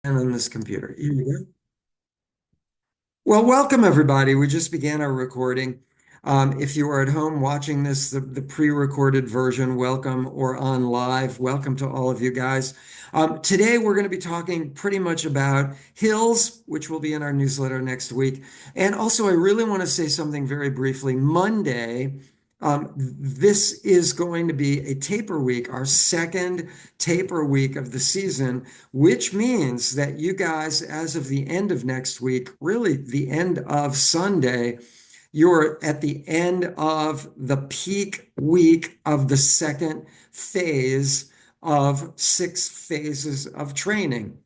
And on this computer. Here we go. Well, welcome everybody. We just began our recording. If you are at home watching this, the pre-recorded version, welcome, or on live, welcome to all of you guys. Today we're going to be talking pretty much about hills, which will be in our newsletter next week. And also, I really want to say something very briefly. Monday, this is going to be a taper week, our second taper week of the season, which means that you guys, as of the end of next week, really the end of Sunday, you're at the end of the peak week of the second phase of 6 phases of training,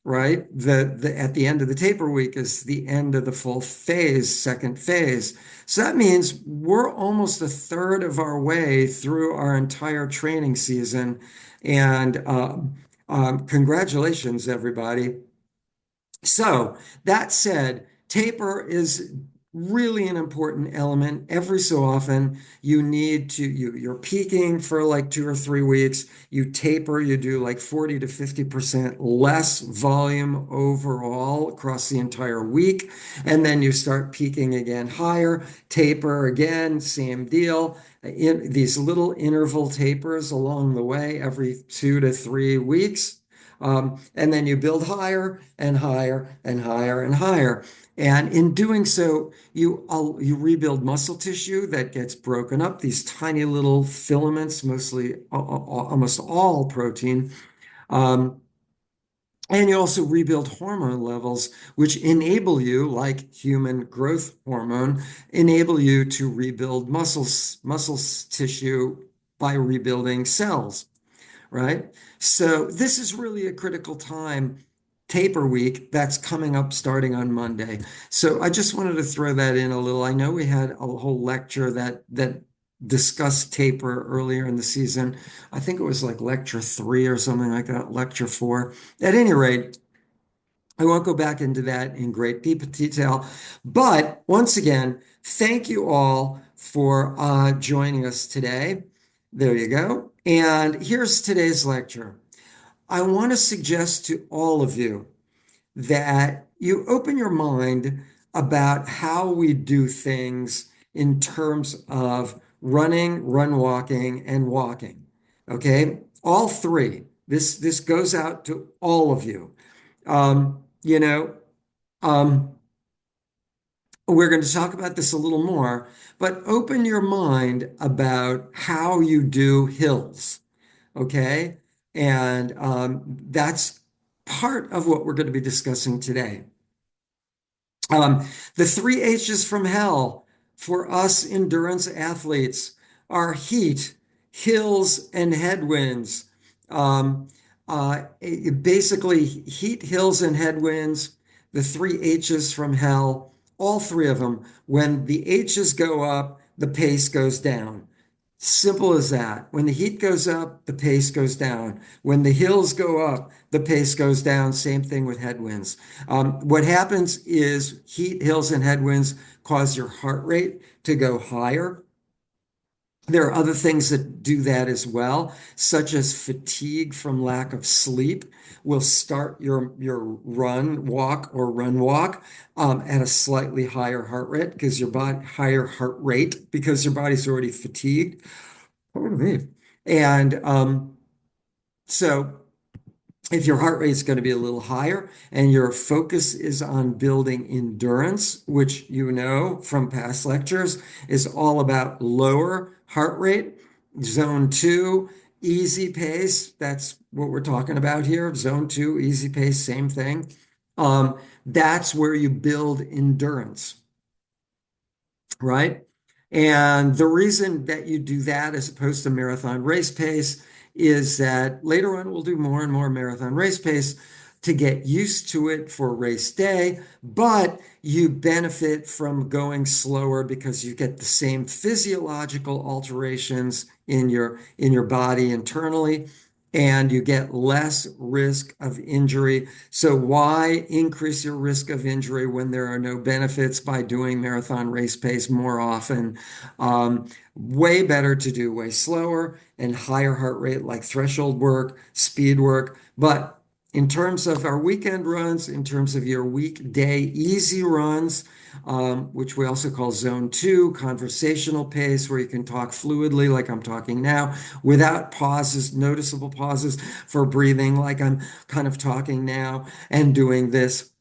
right? The at the end of the taper week is the end of the full phase, second phase. So that means we're almost a third of our way through our entire training season. And congratulations, everybody. So that said, taper is really an important element. Every so often, you need to, you're peaking for like 2 or 3 weeks. You taper, you do like 40 to 50% less volume overall across the entire week. And then you start peaking again higher, taper again, same deal. In these little interval tapers along the way every 2 to 3 weeks. And then you build higher and higher and higher and higher. And in doing so, you rebuild muscle tissue that gets broken up, these tiny little filaments, mostly almost all protein. Um, and you also rebuild hormone levels, which enable you, like human growth hormone, enable you to rebuild muscles tissue by rebuilding cells, right? So this is really a critical time, taper week, that's coming up starting on Monday. So I just wanted to throw that in a little. I know we had a whole lecture that discussed taper earlier in the season. I think it was like lecture 3 or something like that, lecture 4. At any rate, I won't go back into that in great deep detail, but once again, thank you all for joining us today. There you go. And here's today's lecture. I want to suggest to all of you that you open your mind about how we do things in terms of running, run walking, and walking. Okay? All three. This goes out to all of you. Um, you know, um, we're going to talk about this a little more, but open your mind about how you do hills. Okay. And that's part of what we're going to be discussing today. The 3 H's from hell for us endurance athletes are heat, hills, and headwinds. Um, Basically, heat, hills, and headwinds, the 3 H's from hell, all three of them. When the H's go up, the pace goes down. Simple as that. When the heat goes up, the pace goes down. When the hills go up, the pace goes down. Same thing with headwinds. What happens is heat, hills, and headwinds cause your heart rate to go higher. There are other things that do that as well, such as fatigue from lack of sleep will start your run walk or run walk at a slightly higher heart rate because your body higher heart rate because your body's already fatigued. Pardon me. And so if your heart rate is going to be a little higher and your focus is on building endurance, which you know from past lectures is all about lower heart rate, zone 2, easy pace. That's what we're talking about here. Zone 2, easy pace, same thing. That's where you build endurance, right? And the reason that you do that as opposed to marathon race pace is that later on we'll do more and more marathon race pace to get used to it for race day, but you benefit from going slower because you get the same physiological alterations in your body internally and you get less risk of injury. So why increase your risk of injury when there are no benefits by doing marathon race pace more often? Way better to do way slower and higher heart rate like threshold work, speed work. But In terms of our weekend runs, in terms of your weekday easy runs, which we also call zone two, conversational pace, where you can talk fluidly like I'm talking now, without pauses, noticeable pauses for breathing, like I'm kind of talking now and doing this.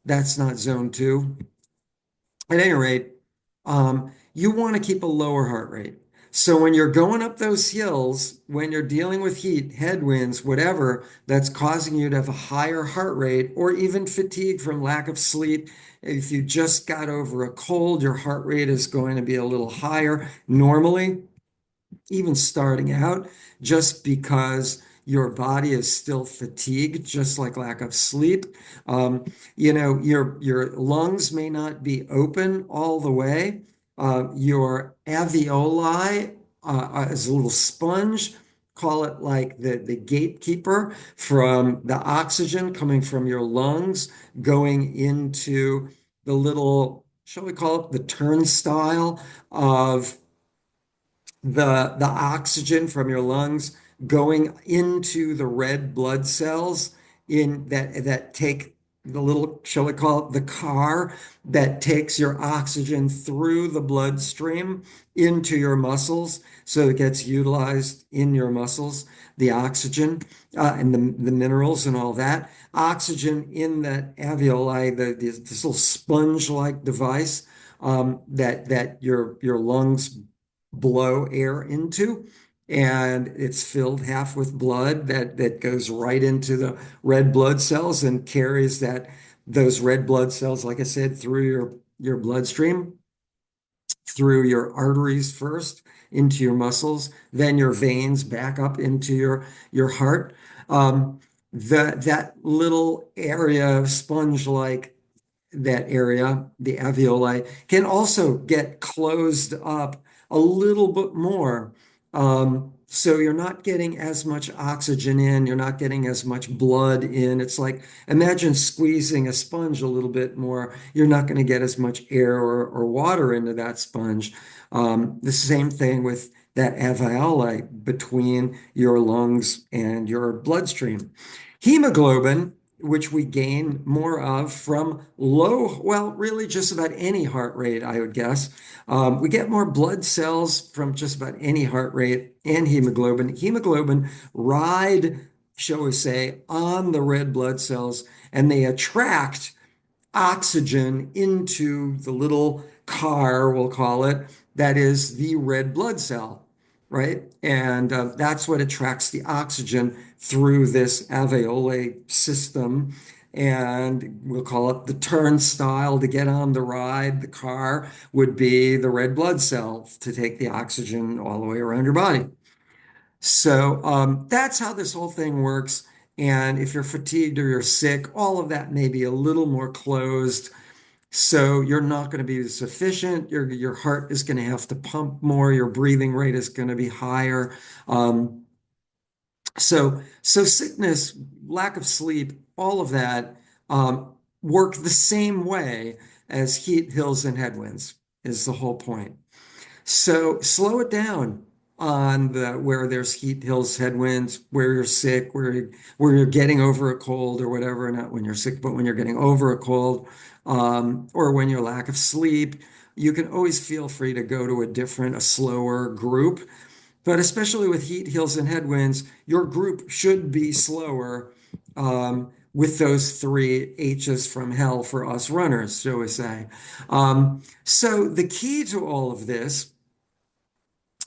That's not zone two. At any rate, you want to keep a lower heart rate. So when you're going up those hills, when you're dealing with heat, headwinds, whatever, that's causing you to have a higher heart rate or even fatigue from lack of sleep, if you just got over a cold, your heart rate is going to be a little higher normally, even starting out, just because your body is still fatigued, just like lack of sleep. Your lungs may not be open all the way. Your alveoli is a little sponge. Call it like the gatekeeper from the oxygen coming from your lungs going into the little, shall we call it the turnstile of the oxygen from your lungs going into the red blood cells in that take the little, shall we call it the car that takes your oxygen through the bloodstream into your muscles, so it gets utilized in your muscles, the oxygen and the minerals and all that. Oxygen in that alveoli, this little sponge-like device that your lungs blow air into, and it's filled half with blood that goes right into the red blood cells and carries those red blood cells, like I said, through your bloodstream, through your arteries first into your muscles, then your veins back up into your heart. That little area of sponge-like, that area, the alveoli, can also get closed up a little bit more. So you're not getting as much oxygen in, you're not getting as much blood in. It's like imagine squeezing a sponge a little bit more. You're not going to get as much air or water into that sponge. The same thing with that alveoli between your lungs and your bloodstream. Hemoglobin, which we gain more of from low, well, really just about any heart rate, I would guess. We get more blood cells from just about any heart rate and hemoglobin. Hemoglobin ride, shall we say, on the red blood cells, and they attract oxygen into the little car, we'll call it, that is the red blood cell, right? And that's what attracts the oxygen through this alveoli system. And we'll call it the turnstile to get on the ride. The car would be the red blood cell to take the oxygen all the way around your body. So that's how this whole thing works. And if you're fatigued or you're sick, all of that may be a little more closed. So you're not going to be as efficient. Your heart is going to have to pump more. Your breathing rate is going to be higher. So sickness, lack of sleep, all of that work the same way as heat, hills, and headwinds is the whole point. So slow it down on the where there's heat, hills, headwinds, where you're sick, where you're getting over a cold or whatever, not when you're sick, but when you're getting over a cold, or when you're lack of sleep. You can always feel free to go to a slower group. But especially with heat, hills, and headwinds, your group should be slower with those three H's from hell for us runners, shall we say. So the key to all of this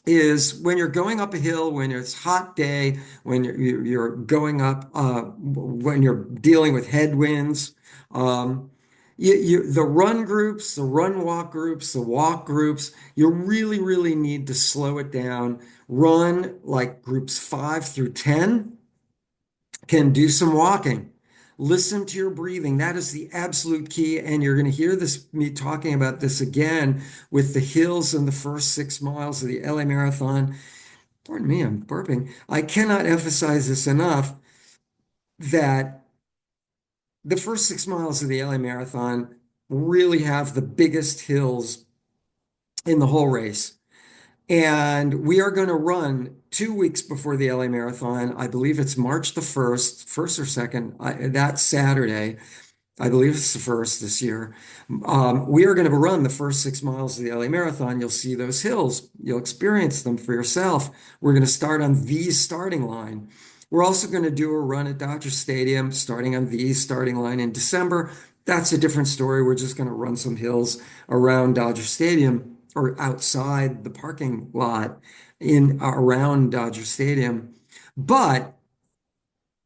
is when you're going up a hill, when it's hot day, when you're going up, when you're dealing with headwinds, the run groups, the run walk groups, the walk groups, you really, really need to slow it down. Run like groups 5 through 10, can do some walking. Listen to your breathing. That is the absolute key. And you're going to hear me talking about this again with the hills and the first 6 miles of the LA Marathon. Pardon me, I'm burping. I cannot emphasize this enough that the first 6 miles of the LA Marathon really have the biggest hills in the whole race. And we are going to run 2 weeks before the LA Marathon. I believe it's March the 1st, 1st or 2nd, that Saturday. I believe it's the first this year. We are going to run the first 6 miles of the LA Marathon. You'll see those hills. You'll experience them for yourself. We're going to start on the starting line. We're also going to do a run at Dodger Stadium starting on the starting line in December. That's a different story. We're just going to run some hills around Dodger Stadium or outside the parking lot in around Dodger Stadium. But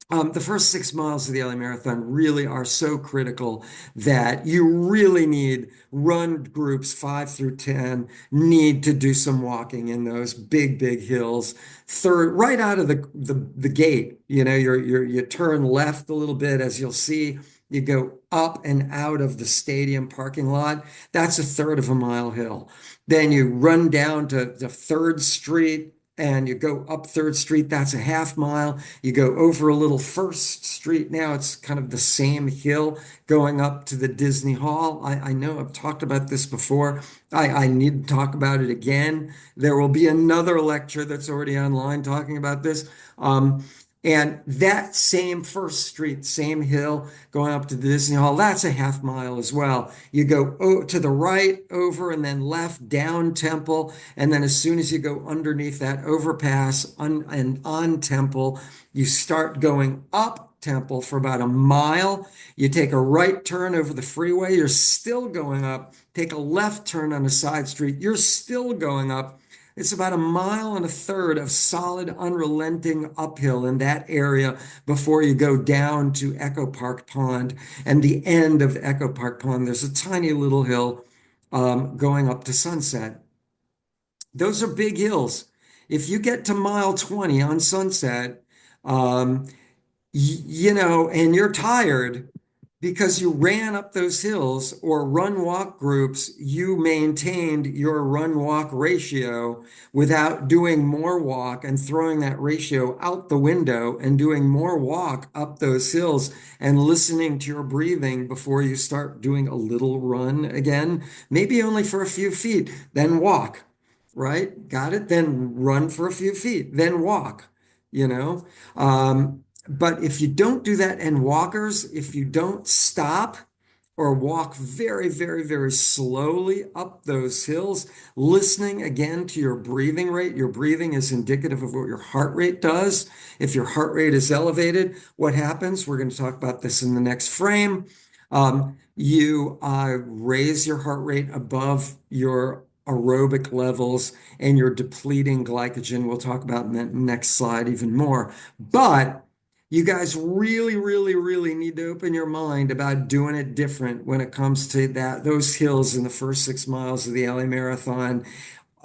the first 6 miles of the LA Marathon really are so critical that you really need run groups 5 through 10, need to do some walking in those big, big hills. Third, right out of the gate, you turn left a little bit, as you'll see. You go up and out of the stadium parking lot. That's a third of a mile hill. Then you run down to the Third Street and you go up Third Street. That's a half mile. You go over a little First Street. Now it's kind of the same hill going up to the Disney Hall. I know I've talked about this before. I need to talk about it again. There will be another lecture that's already online talking about this. And that same First Street, same hill going up to the Disney Hall, that's a half mile as well. You go to the right, over, and then left down Temple. And then as soon as you go underneath that overpass and on Temple, you start going up Temple for about a mile. You take a right turn over the freeway, you're still going up. Take a left turn on a side street, you're still going up. It's about a mile and a third of solid, unrelenting uphill in that area before you go down to Echo Park Pond. And the end of Echo Park Pond, there's a tiny little hill going up to Sunset. Those are big hills. If you get to mile 20 on Sunset, um, and you're tired because you ran up those hills or run walk groups, you maintained your run walk ratio without doing more walk and throwing that ratio out the window and doing more walk up those hills and listening to your breathing before you start doing a little run again, maybe only for a few feet, then walk, right? Got it? Then run for a few feet, then walk, you know? But if you don't do that, and walkers, if you don't stop or walk very, very, very slowly up those hills, listening again to your breathing rate, your breathing is indicative of what your heart rate does. If your heart rate is elevated, what happens? We're going to talk about this in the next frame. You raise your heart rate above your aerobic levels and you're depleting glycogen. We'll talk about in the next slide even more. But you guys really, really, really need to open your mind about doing it different when it comes to those hills in the first 6 miles of the LA Marathon.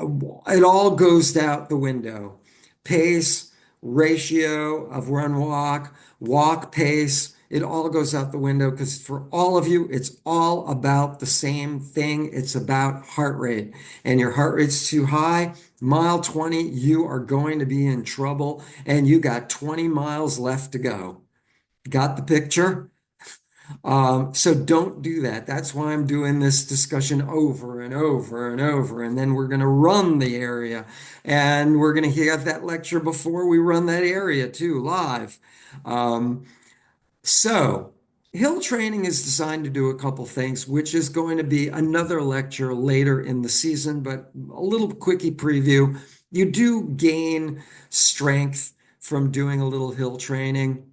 It all goes out the window. Pace, ratio of run walk, walk pace, it all goes out the window because for all of you, it's all about the same thing. It's about heart rate. And your heart rate's too high, mile 20, you are going to be in trouble. And you got 20 miles left to go. Got the picture? So don't do that. That's why I'm doing this discussion over and over and over. And then we're going to run the area. And we're going to have that lecture before we run that area too, live. Um, so, hill training is designed to do a couple things, which is going to be another lecture later in the season, but a little quickie preview. You do gain strength from doing a little hill training.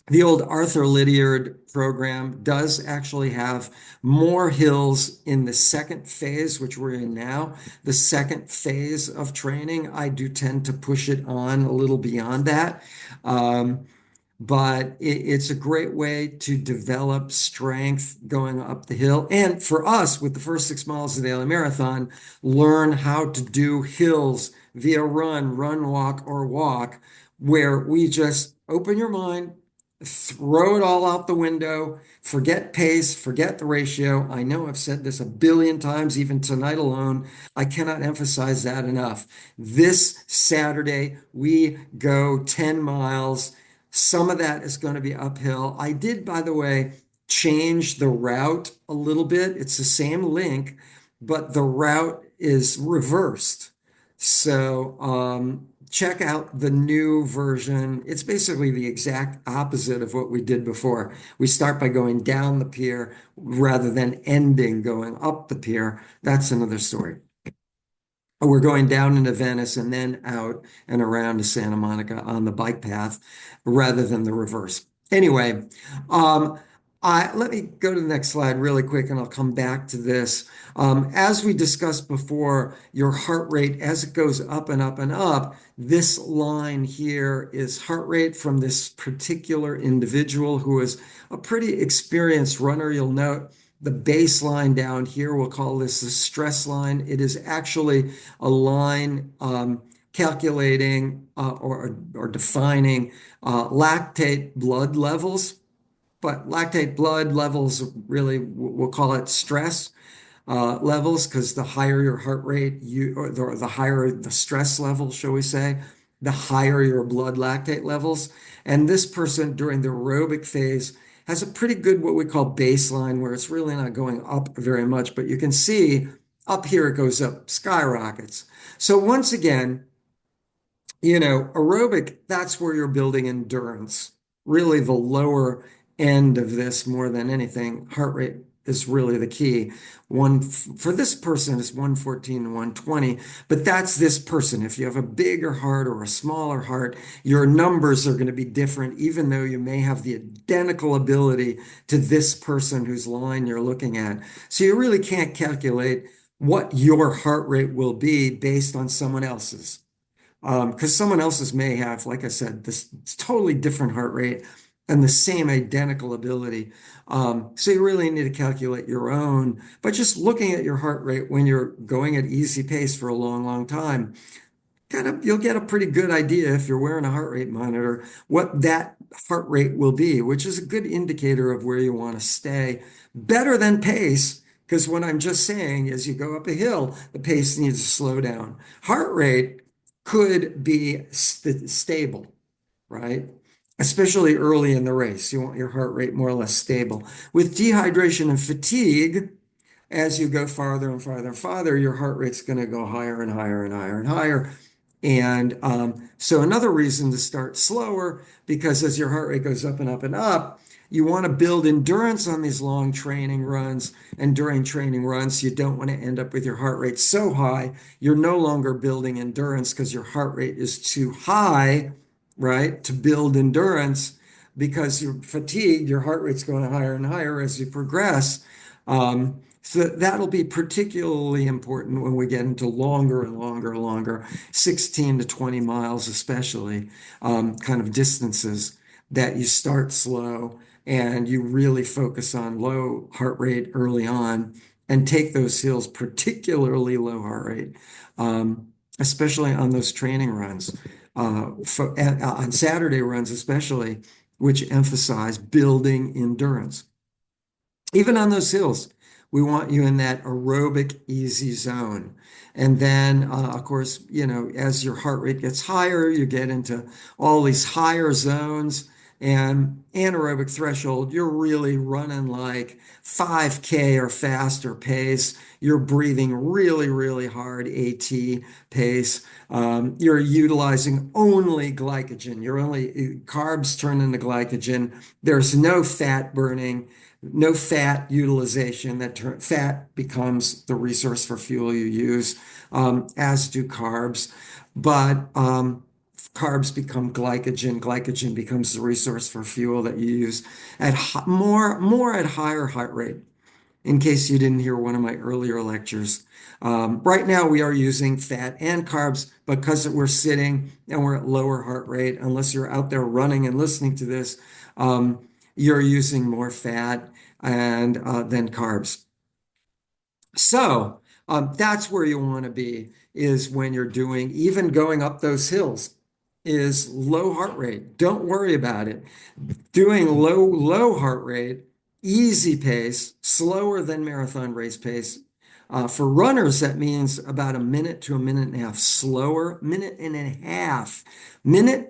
The old Arthur Lydiard program does actually have more hills in the second phase, which we're in now. The second phase of training, I do tend to push it on a little beyond that. But it's a great way to develop strength going up the hill. And for us, with the first 6 miles of the LA Marathon, learn how to do hills via run, walk, or walk, where we just open your mind, throw it all out the window, forget pace, forget the ratio. I know I've said this a billion times, even tonight alone. I cannot emphasize that enough. This Saturday, we go 10 miles. Some of that is going to be uphill. I did, by the way, change the route a little bit. It's the same link, but the route is reversed. So check out the new version. It's basically the exact opposite of what we did before. We start by going down the pier rather than ending going up the pier. That's another story. We're going down into Venice and then out and around to Santa Monica on the bike path rather than the reverse. Anyway, um, let me go to the next slide really quick and I'll come back to this. As we discussed before, your heart rate, as it goes up and up and up, this line here is heart rate from this particular individual who is a pretty experienced runner. You'll note the baseline down here, we'll call this the stress line. It is actually a line calculating or defining lactate blood levels. But lactate blood levels really, we'll call it stress levels because the higher your heart rate, or the higher the stress level, shall we say, the higher your blood lactate levels. And this person during the aerobic phase has a pretty good what we call baseline where it's really not going up very much, but you can see up here it goes up, skyrockets. So once again, aerobic, that's where you're building endurance. Really, the lower end of this more than anything, heart rate is really the key. One for this person is 114 to 120, but that's this person. If you have a bigger heart or a smaller heart, your numbers are going to be different, even though you may have the identical ability to this person whose line you're looking at. So you really can't calculate what your heart rate will be based on someone else's. Because someone else's may have, like I said, this totally different heart rate and the same identical ability. So you really need to calculate your own. But just looking at your heart rate when you're going at easy pace for a long, long time, you'll get a pretty good idea if you're wearing a heart rate monitor, what that heart rate will be, which is a good indicator of where you want to stay. Better than pace, because what I'm just saying is you go up a hill, the pace needs to slow down. Heart rate could be stable, right? Especially early in the race. You want your heart rate more or less stable. With dehydration and fatigue, as you go farther and farther and farther, your heart rate's going to go higher and higher and higher and higher. And so another reason to start slower, because as your heart rate goes up and up and up, you want to build endurance on these long training runs. And during training runs, you don't want to end up with your heart rate so high, you're no longer building endurance because your heart rate is too high, right, to build endurance because you're fatigued, your heart rate's going higher and higher as you progress. So that'll be particularly important when we get into longer and longer, 16 to 20 miles, especially kind of distances that you start slow and you really focus on low heart rate early on and take those hills, particularly low heart rate, especially on those training runs, on Saturday runs, especially, which emphasize building endurance. Even on those hills, we want you in that aerobic easy zone. And then, of course, as your heart rate gets higher, you get into all these higher zones and anaerobic threshold. You're really running like 5K or faster pace. You're breathing really, really hard AT pace. You're utilizing only glycogen. You're only carbs turn into glycogen. There's no fat burning, no fat utilization. Fat becomes the resource for fuel you use, as do carbs. But carbs become glycogen. Glycogen becomes the resource for fuel that you use at more at higher heart rate. In case you didn't hear one of my earlier lectures, right now we are using fat and carbs because we're sitting and we're at lower heart rate. Unless you're out there running and listening to this, you're using more fat and than carbs. So that's where you want to be, is when you're doing, even going up those hills, is low heart rate. Don't worry about it. Doing low heart rate, easy pace, slower than marathon race pace. For runners, that means about a minute to a minute and a half slower, minute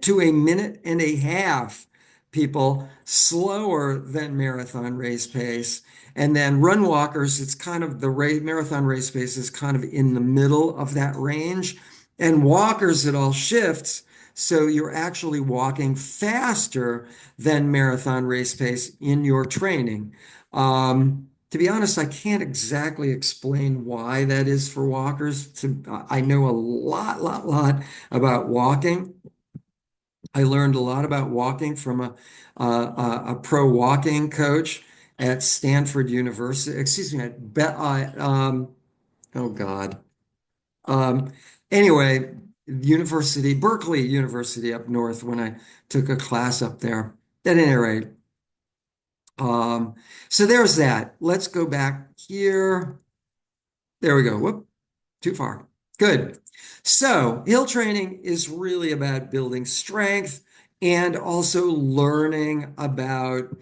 to a minute and a half, people, slower than marathon race pace. And then run walkers, it's kind of the marathon race pace is kind of in the middle of that range. And walkers, it all shifts. So you're actually walking faster than marathon race pace in your training. To be honest, I can't exactly explain why that is for walkers. I know a lot about walking. I learned a lot about walking from a pro walking coach at Stanford University. Excuse me, oh God. Um, anyway, Berkeley University up north when I took a class up there. At any rate, um, so there's that. Let's go back here. There we go. Whoop, too far. Good. So, hill training is really about building strength and also learning about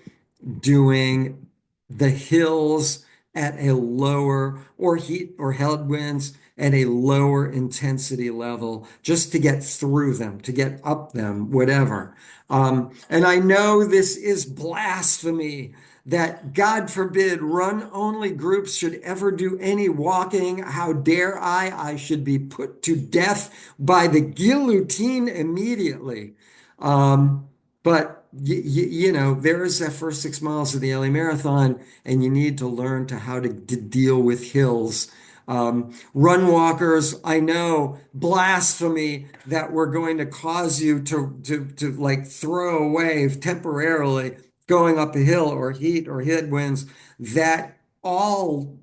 doing the hills at a lower or heat or headwinds at a lower intensity level just to get through them, to get up them, whatever. And I know this is blasphemy that God forbid run only groups should ever do any walking. How dare I? I should be put to death by the guillotine immediately. But you know, there is that first 6 miles of the LA Marathon, and you need to learn to how to deal with hills. Run walkers, I know, blasphemy that we're going to cause you to like throw away temporarily going up a hill or heat or headwinds. That all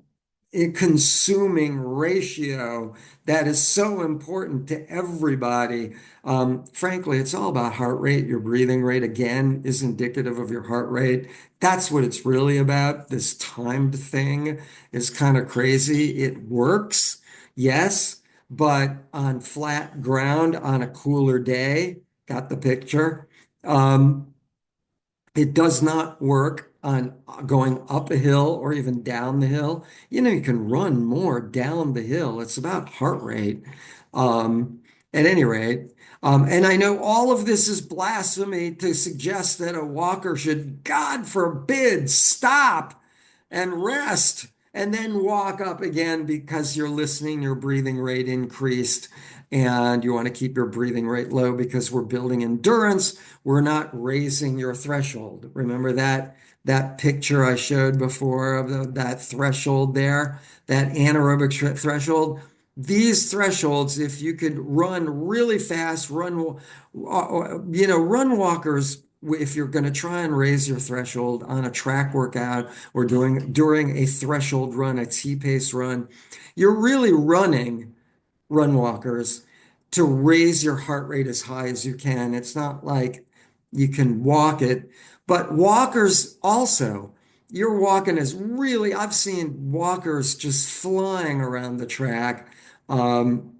a consuming ratio that is so important to everybody. Frankly, it's all about heart rate. Your breathing rate, again, is indicative of your heart rate. That's what it's really about. This timed thing is kind of crazy. It works, yes, but on flat ground on a cooler day, got the picture. Um, it does not work on going up a hill or even down the hill. You know, you can run more down the hill. It's about heart rate. Um, at any rate, and I know all of this is blasphemy to suggest that a walker should, God forbid, stop and rest and then walk up again because you're listening, your breathing rate increased, and you want to keep your breathing rate low because we're building endurance. We're not raising your threshold. Remember that picture I showed before of that threshold there, that anaerobic threshold? These thresholds, if you could run really fast, run walkers, if you're going to try and raise your threshold on a track workout or doing during a threshold run, a T-pace run, you're really running run walkers to raise your heart rate as high as you can. It's not like you can walk it, but walkers also, you're walking as really, I've seen walkers just flying around the track. Um,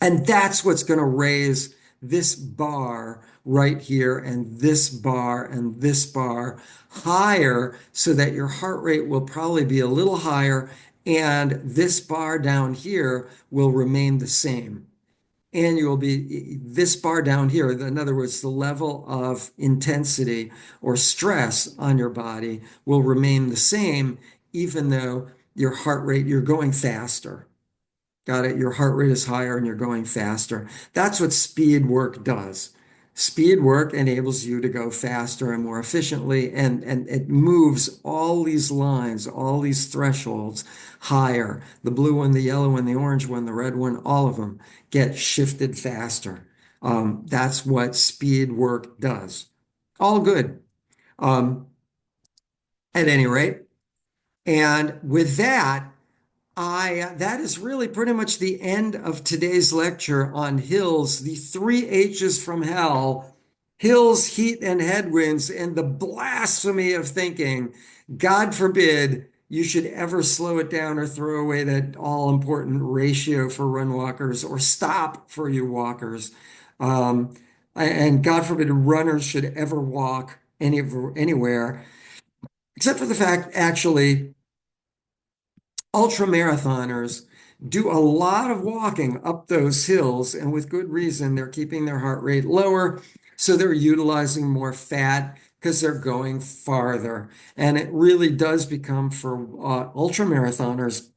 and that's what's going to raise this bar right here and this bar higher so that your heart rate will probably be a little higher and this bar down here will remain the same. And you will be this bar down here, in other words, the level of intensity or stress on your body will remain the same, even though your heart rate, you're going faster. Got it? Your heart rate is higher and you're going faster. That's what speed work does. Speed work enables you to go faster and more efficiently, and it moves all these lines, all these thresholds higher. The blue one, the yellow one, the orange one, the red one, all of them get shifted faster. That's what speed work does. All good. Um, at any rate, and with that, that is really pretty much the end of today's lecture on hills, the three H's from hell, hills, heat, and headwinds, and the blasphemy of thinking, God forbid you should ever slow it down or throw away that all important ratio for run walkers or stop for you walkers. Um, and God forbid runners should ever walk anywhere, except for the fact, actually, ultra marathoners do a lot of walking up those hills, and with good reason, they're keeping their heart rate lower. So they're utilizing more fat because they're going farther. And it really does become for ultra marathoners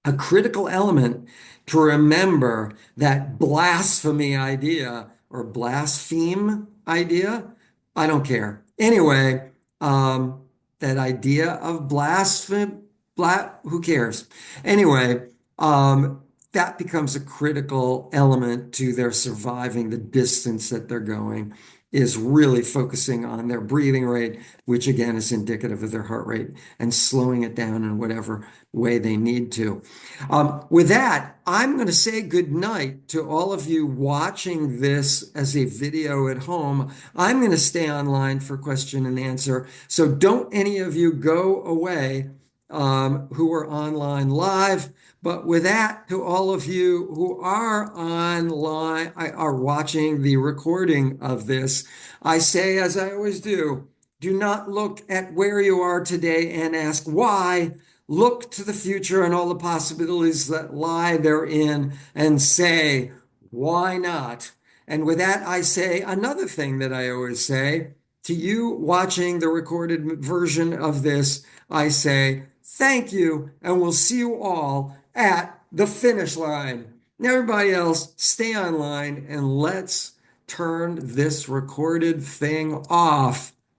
a critical element to remember that blasphemy idea or blaspheme idea. I don't care. Anyway, um, that idea of blasphemy, who cares? Anyway, that becomes a critical element to their surviving the distance that they're going, is really focusing on their breathing rate, which again is indicative of their heart rate, and slowing it down in whatever way they need to. With that, I'm going to say good night to all of you watching this as a video at home. I'm going to stay online for question and answer. So don't any of you go away who are online live. But with that, to all of you who are online, are watching the recording of this, I say, as I always do not look at where you are today and ask why. Look to the future and all the possibilities that lie therein and say, why not? And with that, I say another thing that I always say to you watching the recorded version of this. I say, thank you, and we'll see you all at the finish line. Now, everybody else, stay online and let's turn this recorded thing off.